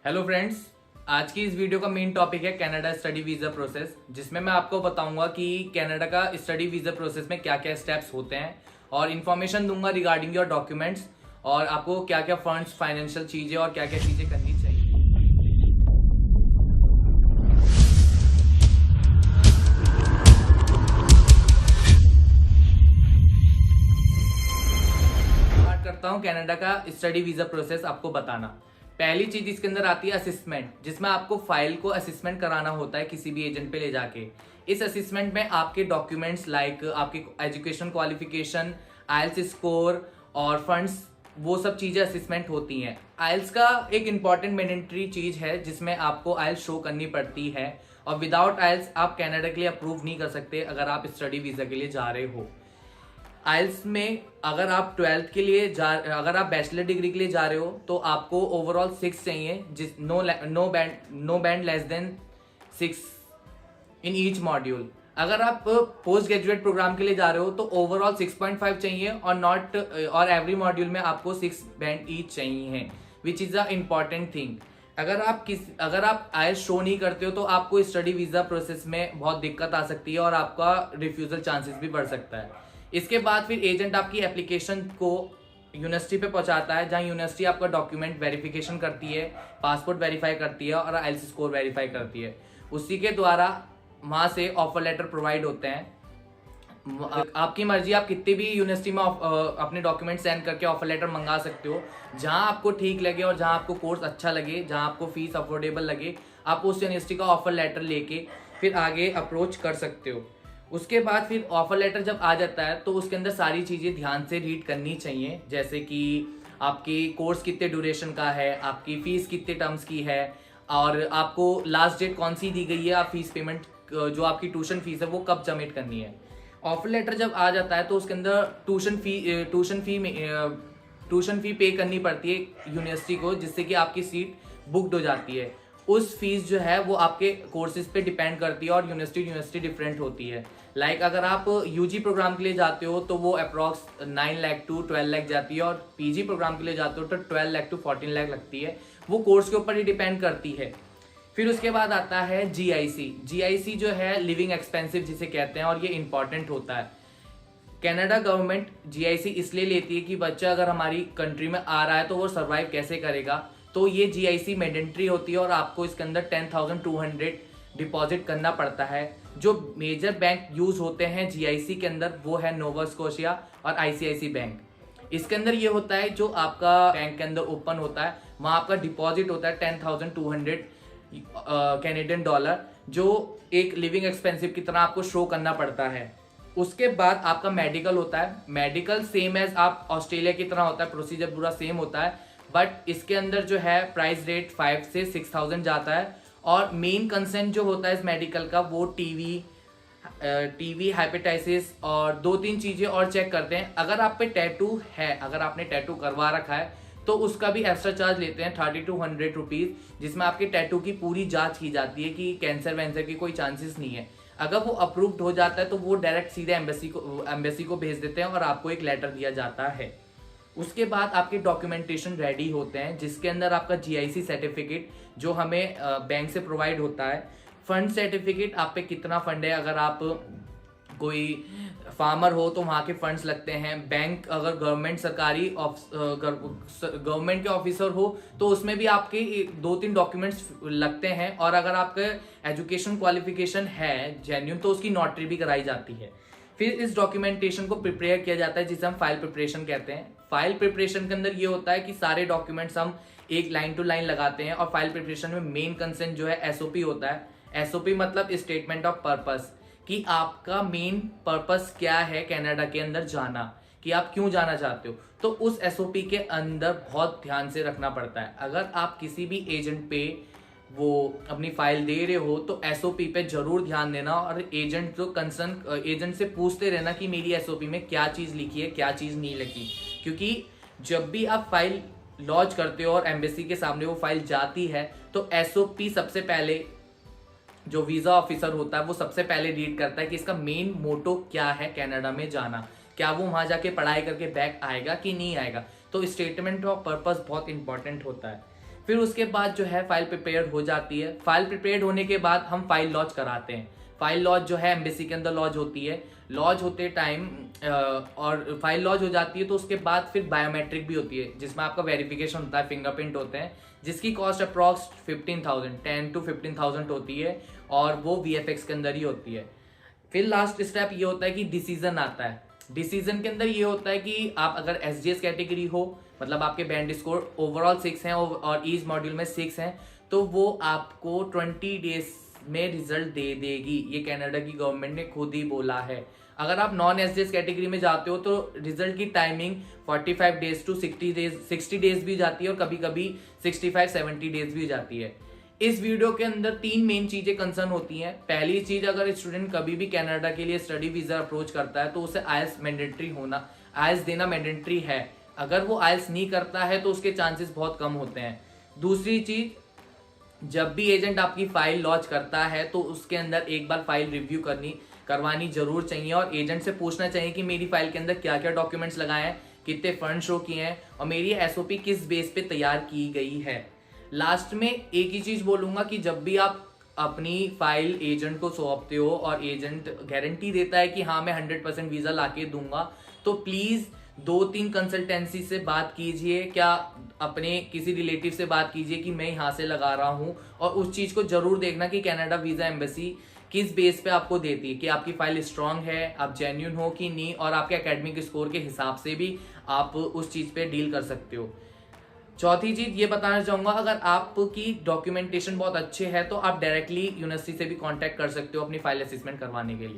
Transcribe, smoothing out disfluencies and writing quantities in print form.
Hello friends, आज की इस वीडियो का मेन टॉपिक है कनाडा स्टडी वीज़ा प्रोसेस, जिसमें मैं आपको बताऊंगा कि कनाडा का स्टडी वीज़ा प्रोसेस में क्या क्या स्टेप्स होते हैं और इन्फॉर्मेशन दूंगा रिगार्डिंग योर डॉक्यूमेंट्स और आपको क्या क्या फंड्स, फाइनेंशियल चीज़ें और क्या क्या चीज़ें करनी चाहिए। स्टार्ट करता हूँ कनाडा का स्टडी वीज़ा प्रोसेस आपको बताना। पहली चीज इसके अंदर आती है असिस्मेंट, जिसमें आपको फाइल को असिस्मेंट कराना होता है किसी भी एजेंट पे ले जाके। इस असिस्मेंट में आपके डॉक्यूमेंट्स लाइक आपकी एजुकेशन क्वालिफिकेशन, आइल्स स्कोर और फंड्स, वो सब चीजें असिस्मेंट होती हैं। आइल्स का एक इंपॉर्टेंट मैंडेटरी चीज है जिसमें आपको आइल्स शो करनी पड़ती है और विदाउट आइल्स आप कनाडा के लिए अप्रूव नहीं कर सकते अगर आप स्टडी वीजा के लिए जा रहे हो। आइल्स में अगर आप अगर आप बैचलर डिग्री के लिए जा रहे हो तो आपको ओवरऑल 6 चाहिए, जिस no band less than 6 in each module. अगर आप पोस्ट ग्रेजुएट प्रोग्राम के लिए जा रहे हो तो ओवरऑल 6.5 चाहिए और एवरी मॉड्यूल में आपको 6 बैंड ईच चाहिए, which is a important thing. अगर आप आइल्स शो नहीं करते हो तो आपको स्टडी वीजा प्रोसेस में बहुत दिक्कत आ सकती है और आपका रिफ्यूजल चांसेस भी बढ़ सकता है। इसके बाद फिर एजेंट आपकी एप्लीकेशन को यूनिवर्सिटी पे पहुंचाता है, जहां यूनिवर्सिटी आपका डॉक्यूमेंट वेरिफिकेशन करती है, पासपोर्ट वेरीफाई करती है और आइल्स स्कोर वेरीफाई करती है। उसी के द्वारा वहां से ऑफर लेटर प्रोवाइड होते हैं। आपकी मर्जी, आप कितनी भी यूनिवर्सिटी में अपने डॉक्यूमेंट सेंड करके ऑफर लेटर मंगा सकते हो। जहां आपको ठीक लगे और जहां आपको कोर्स अच्छा लगे, जहां आपको फीस अफोर्डेबल लगे, आप उस यूनिवर्सिटी का ऑफर लेटर लेके फिर आगे अप्रोच कर सकते हो। उसके बाद फिर ऑफर लेटर जब आ जाता है तो उसके अंदर सारी चीज़ें ध्यान से रीड करनी चाहिए, जैसे कि आपकी कोर्स कितने ड्यूरेशन का है, आपकी फ़ीस कितने टर्म्स की है और आपको लास्ट डेट कौन सी दी गई है, आप फीस पेमेंट जो आपकी ट्यूशन फीस है वो कब सबमिट करनी है। ऑफर लेटर जब आ जाता है तो उसके अंदर ट्यूशन फी पे करनी पड़ती है यूनिवर्सिटी को, जिससे कि आपकी सीट बुकड हो जाती है। उस फीस जो है वो आपके कोर्सेज पे डिपेंड करती है और यूनिवर्सिटी डिफरेंट होती है। लाइक अगर आप यूजी प्रोग्राम के लिए जाते हो तो वो अप्रॉक्स 9 लाख टू 12 लाख जाती है और पीजी प्रोग्राम के लिए जाते हो तो 12 लाख टू 14 लाख लगती है। वो कोर्स के ऊपर ही डिपेंड करती है। फिर उसके बाद आता है जीआईसी जो है लिविंग एक्सपेंसिव जिसे कहते हैं, और ये इंपॉर्टेंट होता है। कनाडा गवर्नमेंट जीआईसी इसलिए लेती है कि बच्चा अगर हमारी कंट्री में आ रहा है तो वो सर्वाइव कैसे करेगा, तो ये जीआईसी मैंडेटरी होती है और आपको इसके अंदर 10,200 डिपॉजिट करना पड़ता है। जो मेजर बैंक यूज होते हैं जीआईसी के अंदर वो है नोवा स्कोशिया और आईसीआईसी बैंक। इसके अंदर ये होता है जो आपका बैंक के अंदर ओपन होता है वहां आपका डिपॉजिट होता है 10,200 कैनेडियन डॉलर, जो एक लिविंग एक्सपेंसिव की तरह आपको शो करना पड़ता है। उसके बाद आपका मेडिकल होता है। मेडिकल सेम एज आप ऑस्ट्रेलिया की तरह होता है, प्रोसीजर पूरा सेम होता है, बट इसके अंदर जो है प्राइस रेट 5 से 6,000 जाता है। और मेन कंसेंट जो होता है इस मेडिकल का वो टीवी हेपेटाइटिस और 2-3 चीज़ें और चेक करते हैं। अगर आप पे टैटू है, अगर आपने टैटू करवा रखा है तो उसका भी एक्स्ट्रा चार्ज लेते हैं 30-100 रुपीज़, जिसमें आपके टैटू की पूरी जांच की जाती है कि कैंसर वैंसर की कोई चांसेस नहीं है। अगर वो अप्रूव्ड हो जाता है तो वो डायरेक्ट सीधे एम्बेसी को भेज देते हैं और आपको एक लेटर दिया जाता है। उसके बाद आपके डॉक्यूमेंटेशन रेडी होते हैं, जिसके अंदर आपका जीआईसी सर्टिफिकेट जो हमें बैंक से प्रोवाइड होता है, फंड सर्टिफिकेट, आप पे कितना फंड है, अगर आप कोई फार्मर हो तो वहाँ के फंड्स लगते हैं। बैंक अगर गवर्नमेंट के ऑफिसर हो तो उसमें भी आपके 2-3 डॉक्यूमेंट्स लगते हैं। और अगर आपके एजुकेशन क्वालिफिकेशन है जेन्युइन तो उसकी नोटरी भी कराई जाती है। फिर इस डॉक्यूमेंटेशन को प्रिपेयर किया जाता है जिसे हम फाइल प्रिपरेशन कहते हैं। फाइल प्रिपरेशन के अंदर ये होता है कि सारे डॉक्यूमेंट्स हम एक लाइन टू लाइन लगाते हैं और फाइल प्रिपरेशन में मेन कंसेंट जो है एसओपी होता है। एसओपी मतलब स्टेटमेंट ऑफ पर्पस, कि आपका मेन पर्पस क्या है कनाडा के अंदर जाना, कि आप क्यों जाना चाहते हो, तो उस एसओपी के अंदर बहुत ध्यान से रखना पड़ता है। अगर आप किसी भी एजेंट पे वो अपनी फाइल दे रहे हो तो एसओपी पे जरूर ध्यान देना और एजेंट से पूछते रहना कि मेरी एसओपी में क्या चीज़ लिखी है, क्या चीज़ नहीं लिखी। क्योंकि जब भी आप फाइल लॉन्च करते हो और एम्बेसी के सामने वो फाइल जाती है तो एसओपी सबसे पहले जो वीज़ा ऑफिसर होता है वो सबसे पहले रीड करता है कि इसका मेन मोटो क्या है कनाडा में जाना, क्या वो वहाँ जाके पढ़ाई करके बैक आएगा कि नहीं आएगा। तो स्टेटमेंट ऑफ पर्पस बहुत इंपॉर्टेंट होता है। फिर उसके बाद जो है फाइल प्रिपेयर हो जाती है। फाइल प्रिपेयर होने के बाद हम फाइल लॉन्च कराते हैं। फाइल लॉन्च जो है एम्बेसी के अंदर लॉन्च होती है। लॉन्च होते टाइम और फाइल लॉन्च हो जाती है तो उसके बाद फिर बायोमेट्रिक भी होती है, जिसमें आपका वेरिफिकेशन होता है, फिंगरप्रिंट होते हैं, जिसकी कॉस्ट अप्रॉक्स 10 to 15,000 होती है और वो VFX के अंदर ही होती है। फिर लास्ट स्टेप ये होता है कि डिसीजन आता है। डिसीजन के अंदर ये होता है कि आप अगर SGS कैटेगरी हो, मतलब आपके बैंड स्कोर ओवरऑल 6 हैं और ईच मॉड्यूल में 6 हैं, तो वो आपको 20 डेज में रिजल्ट दे देगी। ये कनाडा की गवर्नमेंट ने खुद ही बोला है। अगर आप नॉन SGS कैटेगरी में जाते हो तो रिजल्ट की टाइमिंग 45 डेज टू 60 डेज भी जाती है और कभी कभी 65-70 डेज भी जाती है। इस वीडियो के अंदर 3 मेन चीजें कंसर्न होती हैं। पहली चीज, अगर स्टूडेंट कभी भी कनाडा के लिए स्टडी वीजा अप्रोच करता है तो उसे आइल्स देना मैंडेटरी है। अगर वो आइल्स नहीं करता है तो उसके चांसेस बहुत कम होते हैं। दूसरी चीज, जब भी एजेंट आपकी फाइल लॉन्च करता है तो उसके अंदर एक बार फाइल रिव्यू करवानी जरूर चाहिए और एजेंट से पूछना चाहिए कि मेरी फाइल के अंदर क्या क्या डॉक्यूमेंट्स लगाए हैं, कितने फंड शो किए हैं और मेरी SOP किस बेस पे तैयार की गई है। लास्ट में एक ही चीज बोलूंगा कि जब भी आप अपनी फाइल एजेंट को सौंपते हो और एजेंट गारंटी देता है कि हाँ मैं 100% वीजा लाके दूंगा, तो प्लीज 2-3 कंसल्टेंसी से बात कीजिए, क्या अपने किसी रिलेटिव से बात कीजिए कि मैं यहाँ से लगा रहा हूँ, और उस चीज को जरूर देखना कि कनाडा वीजा एम्बेसी किस बेस पे आपको देती है, कि आपकी फाइल स्ट्रांग है, आप जेन्युइन हो कि नहीं, और आपके एकेडमिक स्कोर के हिसाब से भी आप उस चीज पे डील कर सकते हो। चौथी चीज ये बताना चाहूंगा, अगर आपकी डॉक्यूमेंटेशन बहुत अच्छे है तो आप डायरेक्टली यूनिवर्सिटी से भी कांटेक्ट कर सकते हो अपनी फाइल असेसमेंट करवाने के लिए।